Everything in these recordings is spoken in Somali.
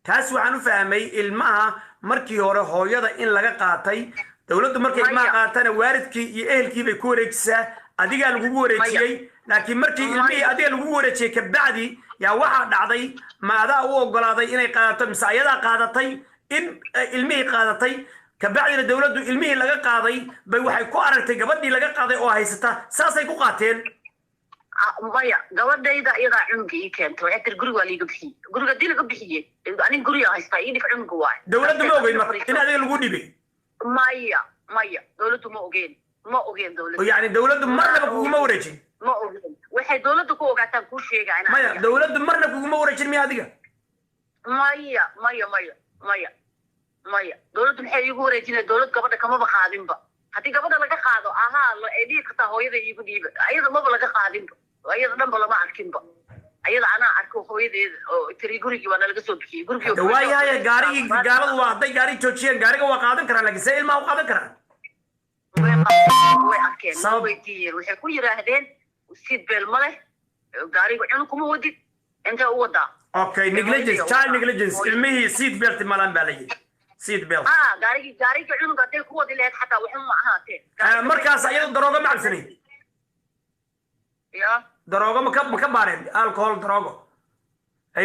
taas waxaan u fahmay ilmaha markii hore hooyada in laga qaatay dawladdu markay ilmaha qaatana waalidkii iyo ehelkii bay ku wareejisaa adiga lagu wareejiyay laakiin markii ilmihii adiga lagu wareejiyay ka bacdi yaa waxa dhacday maadaa u ogolaaday inay qaadato mise ayada qaadatay in ilmihii qaadatay ka bacdina dawladdu ilmihii laga qaaday bay waxay ku aragtay gabadhii laga qaaday oo haysata saasay ku qaateen maya gabadhayda iyadaa cunugga ii keentay waxay tiri guriga waa liiga bixiyey guriga dii laga bixiyey anig guriga haystaa ii dhif cunugga waay dawladdu ma ogeyn marka in adiga lagu dhibay maya dawladdu ma ogeen dawladdu yani dawladdu marnaba kuguma wareejin ma ogeen waxay dawladdu ku ogaataan kuu sheegaa inaa maya dawladdu marna kuguma wareejin miya adiga maya dawladdu maxay iigu wareejinaya dawlad gabadha kamaba qaadinba haddii gabadha laga qaado ahaa ay dhihi kartaa hooyada iigu dhiiba ayada maba laga qaadinba ayada dhanba lama arkinba ayada anaa arko hooyadeeda oo tiri gurigii waa nalaga soo bixiyey gurigii waayahay gaarigii gaaladu waa hadday gaari joojiyeen gaariga waa qaadan karaan laakiin see ilmaha u qaadan karaan way arkeen ma weydiiyeen waxay ku yiraahdeen seat belt ma leh gaariga cunug kuma wadid intee u wadaa okay child negligence ilmihii seat belt malan baa la yidhi seat belt gaariga cunug hadday ku wadi lahayd xataa waxba ma ahaatee markaas ayadu daroogo ma cabsanayn ya daroogo ma ka baareen alcohol daroogo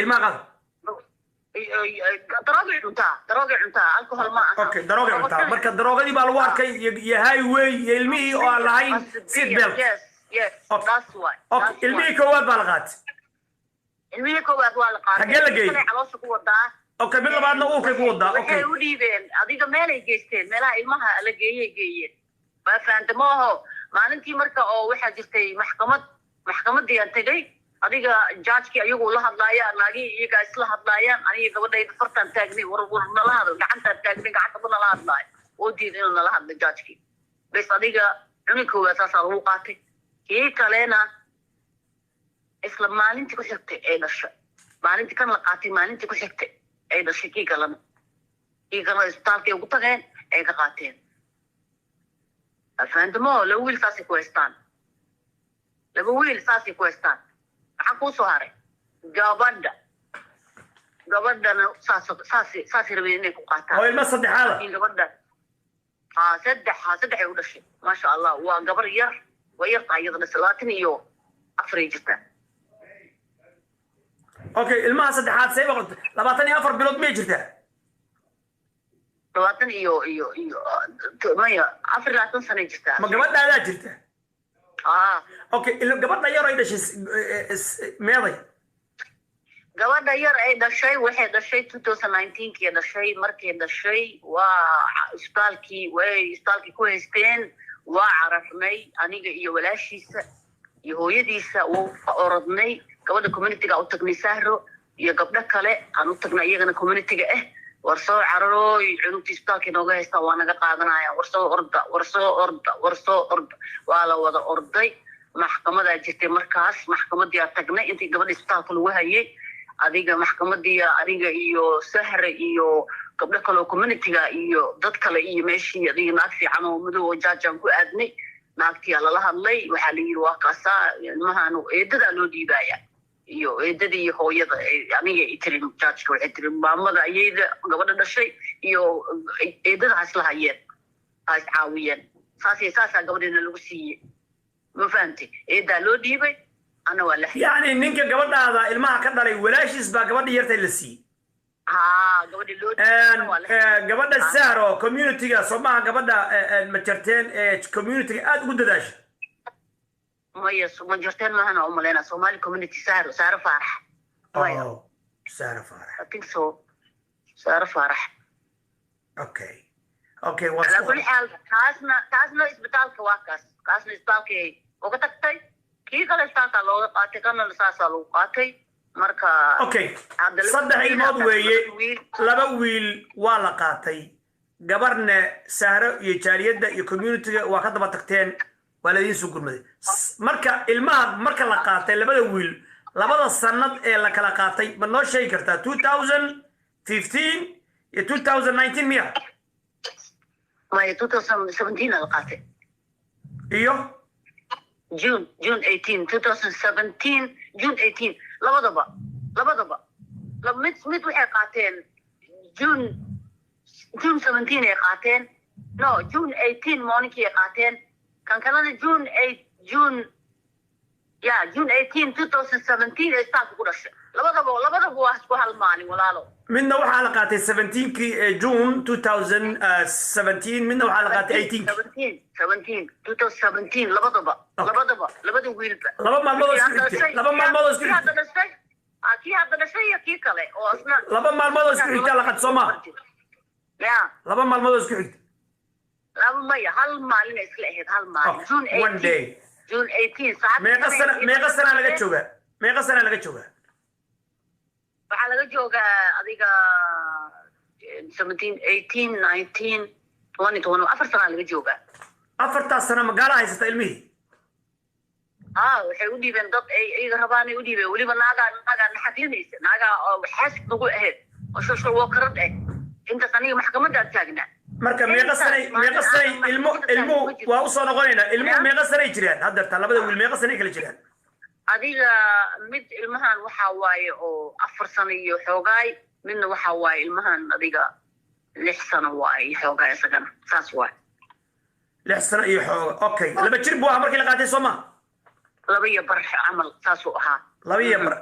ilmaha qada daroogay cuntaa alcohol ma aha okay daroogay cuntaa marka daroogadii baa lagu arkay iyo highway iyo ilmihii oo aan lahayn seat belt okay ilmihii koowaad baa la qaatay waa la qaatay xagee la geeyey caloosha ku wadaa okay mid labaadna uurkay ku wadaa okay waxay u dhiibeen adiga meelay geysteen meelaha ilmaha la geeyeen waa fahamta ma aho maalintii marka oo waxaa jirtay maxkamadii aan tegay adiga judgekii ayagu la hadlaaya naagii iyagaa isla hadlaayaan aniga gabadhayda fartaan taagnay war nala hadlo gacantaan taagnay gacantaba nala hadlaayo oo diiday inuu nala hadlo judgekii bas adiga cunug koowaad saasaa lagu qaatay kii kalena isla maalintii ku xigtay ay dhashay maalintii kan la qaatay maalintii ku xigtay ay dhashay kii kalena isbitaalkay ugu tageen ay ka qaateen afaantamo laba wiil saasay ku haystaan maxaa kuu soo haray gabadhana saasay rabeen inay ku qaataan oo ilma saddexaada gabadha saddex ay u dhashay maasha allah waa gabar yar waa yartaa iyadana 24 jirtaa okay ilmaha saddexaad say boqortay 24 bilood may jirtaa 20 maya 24 sano jirtaa ma gabadhaadaa jirta okay gabadha yar ay dhashay meeday gabadha yar ay dhashay waxay dhashay 2019 dhashay markay dhashay waa isbitaalkii ku haysteen waa carafnay aniga iyo walaashiisa iyo hooyadiisa waa orodnay gabadha communityga u tagnay sahro iyo gabdho kale aan u tagnay iyagana communityga war soo cararooy cunugtii isbitaalkii nooga haystaa waa naga qaadanaya war soo orda waa la wada orday maxkamadaa jirtay markaas maxkamadiyaa tagnay intii gabadha isbitaalka lagu hayay adiga maxkamadii aniga iyo sahre iyo gabdho kale oo communityga iyo dad kale iyo meeshii adiga naag fiican oo madow oo jaajaan ku aadnay naagtiyaa lala hadlay waxaa la yidhi waa kaasaa ilmahan eedadaa loo dhiibaya iyo eedada iyo hooyada aniga ay tiri judgeka waxay tiri maamada ayayda gabadha dhashay iyo eedada ha isla hayeen ha is caawiyeen saasaa gabadheena lagu siiyey ma fahamtay eedaa loo dhiibay ana waa la hayay yani ninka gabadhaada ilmaha ka dhalay walaashiis baa gabadha yartay la siiyey gabadhi loo dhiibay gabadha sahro communityga Soomaha gabadha ma jarteen communityga aad ugu dadaashay maya ma jirteen mahana umaleyna Somali community Sahro Farax Sahro Farax I think so Sahro Farax okay ala kulli xaal taasna isbitaalka waa kaasna isbitaalkii uga tagtay kii kale isbitaalka looga qaatay kana saasaa lagu qaatay marka okay saddex ilmood weeye laba wiil waa la qaatay gabarna Sahro iyo jaaliyadda iyo communityga waa ka daba tagteen waa la idin soo gurmaday marka ilmaha marka la qaatay labada wiil labada sanad ee la kala qaatay ma noo sheegi kartaa 2015 iyo 2019 miya maya 2017 la qaatay iyo June 18 2017 June 18 labadaba mid waxay qaateen June 17 ay qaateen no June 18 morningkii ay qaateen kan kalena June 18 2017 ay staff ku dhashay labadaba waa isku hal maalin walaalo midna waxaa la qaatay 17 June 2017 midna waxaa la qaatay 2017 labada wiilba laba maalmood isku xigtay kii hadda dhashay iyo kii kale oo asna laba maalmood isku xigtay la qaatay Soomaa laba maalmood isku xigtay laba maya hal maalin isla ahayd hal maalin June 18 saacad meeqa sana laga joogaa waxaa laga joogaa adiga 17 18 19 20 afar sana laga joogaa afartaas sana magaala haysata ilmihii waxay u dhiibeen dad ay rabaanay u dhiibeen weliba naagaa naxadlinaysa naagaa xaasib nagu ahayd oo social worker intaas aniga maxkamadda taagnaa marka meeqa sanay ilmo waa u soo noqonaynaa ilmuhu meeqa sanay jiraan hadda labada wiil meeqa sanay kala jiraan adiga mid ilmahan waxa waaye oo 4 sano iyo xoogaay midna waxa waaye ilmahan adiga 6 sano waaye xoogaay isagana saas waaye 6 sano iyo xooga okay laba jir buu markii la qaatay Soomaa laba iyo bar amal saas uu ahaa laba iyo bar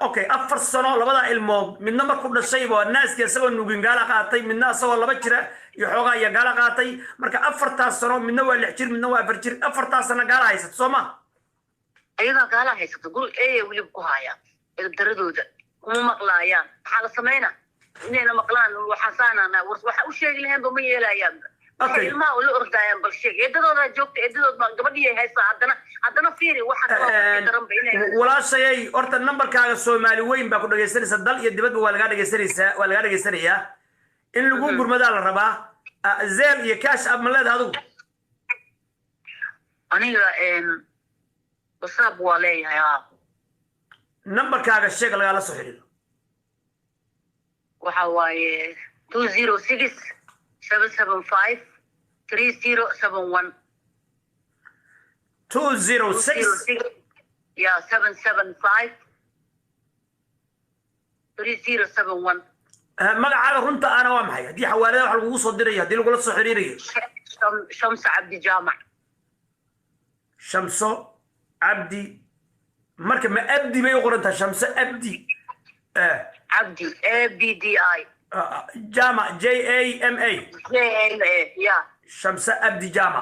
okay 4 sano labada ilmood midna markuu dhashay baa naaska isagoo nugin gaala qaatay midna isagoo laba jira iyo xoogaa iyo gaala qaatay marka 4 sano midna waa 6 jir midna waa 4 jir 4 sano gaala haysat Soomaa ayaga gaala haysato guri weli ku haya daradooda kuma maqlaayaan waxa la sameeyna inayna maqlaan waxa saanana waxa u sheegi lahayn ma yeelayaan ilmaha oo la ordayaan bal sheeg eedadooda joogta eedadood ma gabadhii ay haysaa haddana fiiri waxa kale daran baynay walaashayay horta numberkaaga Soomaali weyn baa ku dhageysanaysa dal iyo dibadba waa laga dhageysanayaa in lagu gurmada la rabaa zeel iyo cash ab malada adigu aniga WhatsApp waa leeyahay numberkaaga sheeg laga la soo xiriiro waxa waaye 206 775 3071 206 yeah 775 3071 magacaaga runta ana waa maxay hadii xawaalada wax lagu soo dirayo hadii lagu la soo xiriirayo Shamsa Abdi Jaamac Shamso Abdi marka ma Abdi bay qoranta Shamsa Abdi Abdi ABDI Jama JAMA yeah Shamsa Abdi Jama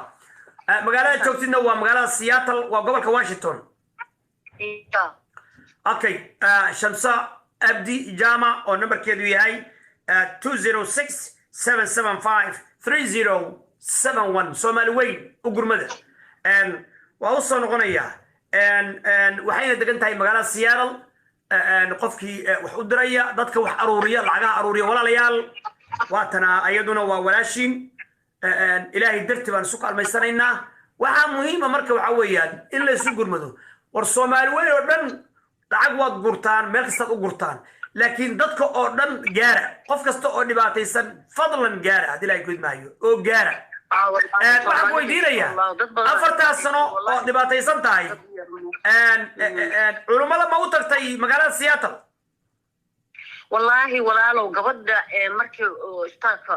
magaalada joogtidna waa magaalada Seattle waa gobolka Washington okay Shamsa Abdi Jama oo numberkeedu yahay 206 775 3071 Soomaali weyn u gurmada waa u soo noqonayaa waxayna degan tahay magaalada Seattle qofkii wax u diraya dadka wax aruuriya lacagaha aruuriya walaalayaal waatana ayaduna waa walaashin ilaahay darti baan isu kaalmaysanaynaa waxa muhiim marka waxa weeyaan in la isu gurmado war Soomaali weyn oo dhan lacag waad gurtaan meel kasta u gurtaan laakiin dadka oo dhan gaara qof kasta oo dhibaataysan fadlan gaara hadii la ku idmaayo oo gaara waxaan weydiinayaa 4 sano oo dhibaataysan tahay culimada ma u tagtay magaalada Seattle wallahi walaalow gabadha markii isbitaalka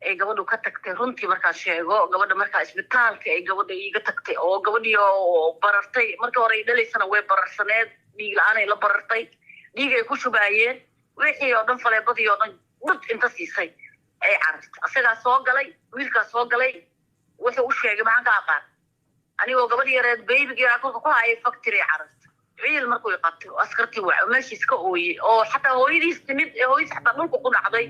ay gabadhu ka tagtay runtii markaa sheego gabadha markaa isbitaalka ay gabadha iiga tagtay oo gabadhii oo barartay markii hore ay dhalaysana way bararsaneed dhiig la'aan ay la barartay dhiig ay ku shubaayeen wixii oo dhan faleebadii oo dhan dad inta siisay ay carartay asagaa soo galay wiilkaa soo galay wuxuu u sheegay maxaan ka aqaan anigoo gabadhii yareed baybigii akolka ku hayay factory carartay ciil markuu qabtay askartii waa meeshii iska ooyey oo xataa hooyadiis timid hooyadiis xataa dhulka ku dhacday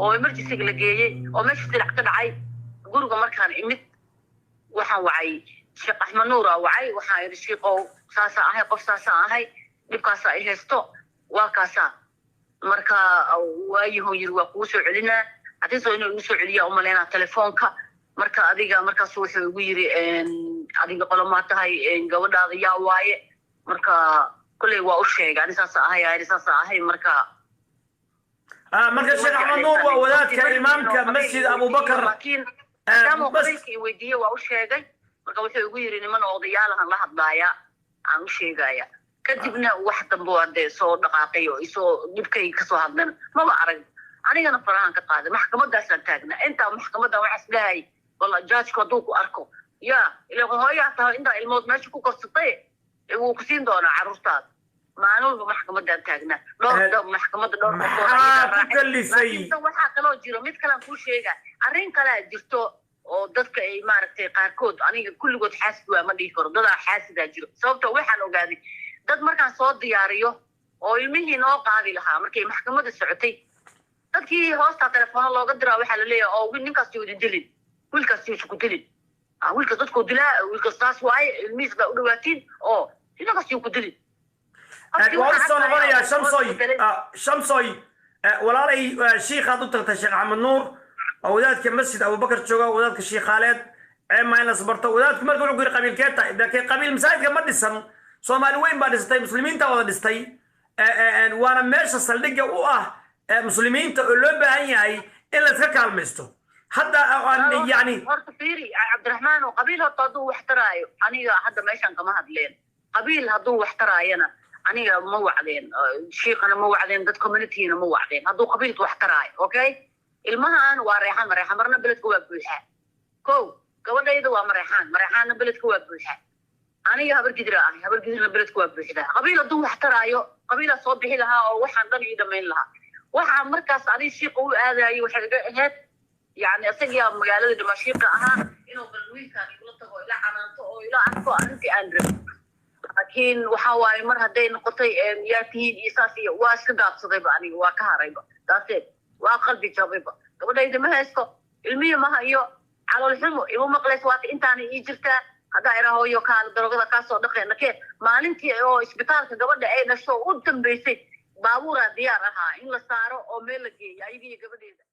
oo emergency la geeyay oo meeshii silac ka dhacay guriga markaan imid waxaan wacay Sheekh Axmed Nuur wacay waxaan yiri sheeqow saasa ahay qof saasa ahay dhibkaas ay haysto waa kaasa marka waayahu yiri waa ku soo celinaa hadii soo inuu soo celiyo oo maleena telefoonka marka adiga markaas wuxuu ugu yiri adiga qoloma tahay gabadhaada yaa waaye marka kulay waa u sheegay ani saasa ahay marka marka Sheekh Axmed Nuur waa wadaadka imaamka masjid Abu Bakar laakiin damo qolkii weydiiyay waa u sheegay marka wuxuu ugu yiri niman odayaalahan la hadlaaya aan u sheegaya kadibna wax dambe hadee soo dhaqaaqay oo isoo dhibkay ka soo hadlan maba arag anigana farahan ka qaaday maxkamadaasaan taagna inta maxkamada waxa islahay walla judge-ku hadduu ku arko yaa ilaa hooyaa tahay inta ilmood meesha ku korsatay uu ku siin doonaa carruurtaada maalin maxkamadaan taagna dhowr maxkamada dhowr waxaa kaloo jiro mid kalaan kuu sheega arrin kalaa jirto oo dadka ay maaragtay qaarkood aniga kulligood xaasid waa ma dhihi karo dadaa xaasidaa jiro sababtoo waxaan ogaaday dad markaan soo diyaariyo oo ilmihii noo qaadi lahaa markay maxkamada socotay dadkii hoosta telefoona looga diraa waxaa la leeyahay oo ninkaas yuu dilin wiilkaas yuu isku dilin wiilkaas dadkuu dilaa wiilkaas taas waaye ilmihiis baa u dhawaatiin oo ninkaas yuu ku dilin وأرسل غنيا شمسوي ولا لي شيخ هذا تغت الشيخ أحمد نور أو ذات كمسجد أبو بكر شوقا وذات الشيخ خالد ما ينص برتا وذات كم يقولوا غير قبيل كيتا إذا كان قبيل مساعد كم بديسم سومالي وين بديستي مسلمين توا بديستي وأنا ماشي صلقة مسلمين تقولون بهاي إلا تكال مستو حتى يعني فيري عبد الرحمن وقبيل هالطادو واحترايو أنا حتى ما يشان كما هدلين قبيل هدو واحتراينا أنا مو وعدين شيخنا مو وعدين ضد كوميونيتينا مو وعدين هدو قبيل واحتراي أوكي المهان وريحان مرنا بلد كواب بالحال كون ده يدوا مريحان بلد كواب بالحال أنا هبر قدر بلد كواب بالحال قبيل هدو واحترايو قبيل صوب بحلها أو وحن ضل يدمين لها وحن مركز عليه الشيخ هذا وحاجات يعني أسجى مقالة دمشق إنه بالويك كان يقول له إلى عنانته أو إلى أنفه أنت أندرس لكن وحاول مرة دين قطي ياتين إساسي واسقط صغيرة يعني وكهرباء داسة وقلبي جاببة قبل إذا ما هيسكو المية ما هيو على الحلم يوم مقلس وقت إنت أنا يجرته هذا إراه يو كان درجة كاسو دقيقة لكن ما ننتي أو إسبيتال قبل ده أي نشوا قدام بيسي بابورة ديارها إن لصاروا أو ملكي يجي قبل إذا